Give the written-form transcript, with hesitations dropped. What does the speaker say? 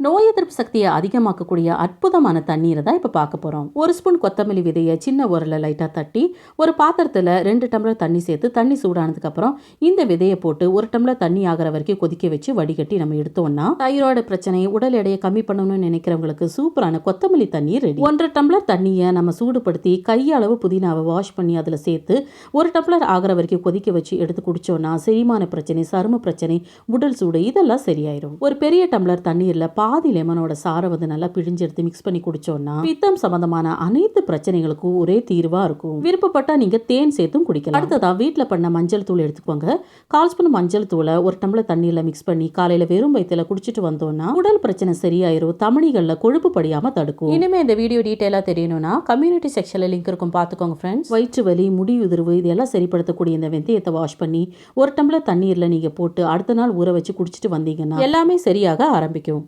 நோய் எதிர்ப்பு சக்தியை அதிகமாக்கக்கூடிய அற்புதமான தண்ணீரை தான் இப்போ பார்க்க போகிறோம். ஒரு ஸ்பூன் கொத்தமல்லி விதையை சின்ன உரலில் லைட்டாக தட்டி ஒரு பாத்திரத்தில் 2 டம்ளர் தண்ணி சேர்த்து தண்ணி சூடானதுக்கப்புறம் இந்த விதையை போட்டு 1 டம்ளர் தண்ணி ஆகிற வரைக்கும் கொதிக்க வச்சு வடிகட்டி நம்ம எடுத்தோம்னா தைராய்டு பிரச்சனை, உடல் எடையை கம்மி பண்ணணும்னு நினைக்கிறவங்களுக்கு சூப்பரான கொத்தமல்லி தண்ணி ரெடி. 1.5 டம்ளர் தண்ணியை நம்ம சூடுபடுத்தி கையளவு புதினாவை வாஷ் பண்ணி அதில் சேர்த்து 1 டம்ளர் ஆகிற வரைக்கும் கொதிக்க வச்சு எடுத்து குடிச்சோம்னா செரிமான பிரச்சனை, சரும பிரச்சனை, உடல் சூடு இதெல்லாம் சரியாயிரும். ஒரு பெரிய டம்ளர் தண்ணீரில் பாதி லெமனோட சாரை நல்லா பிழிஞ்சு எடுத்து மிக்ஸ் பண்ணி குடிச்சோம்னா பித்தம் சம்பந்தமான அனைத்து பிரச்சனைகளுக்கும் ஒரே தீர்வா இருக்கும். விருப்பப்பட்டா நீங்க தேன் சேர்த்தும் குடிக்கலாம். அடுத்ததா வீட்டுல பண்ண மஞ்சள் தூள் எடுத்துக்கோங்க. 1/4 ஸ்பூன் மஞ்சள் தூளை 1 டம்ளர் தண்ணீர்ல மிக்ஸ் பண்ணி காலையில வெறும் வயிற்றுல குடிச்சிட்டு வந்தோம்னா உடல் பிரச்சனை சரியாயிரும். தமணிகள்ல கொழுப்பு படியாம தடுக்கும். இனிமே இந்த வீடியோ டீட்டெயிலா தெரியணும்னா கம்யூனிட்டி செக்ஷன்ல லிங்க் இருக்கும், பாத்துக்கோங்க ஃப்ரெண்ட்ஸ். வயிற்று வலி, முடி உதிர்வு இதெல்லாம் சரிப்படுத்தக்கூடிய இந்த வெந்தயத்தை வாஷ் பண்ணி 1 டம்ளர் தண்ணீர்ல நீங்க போட்டு அடுத்த நாள் ஊற வச்சு குடிச்சிட்டு வந்தீங்கன்னா எல்லாமே சரியாக ஆரம்பிக்கும்.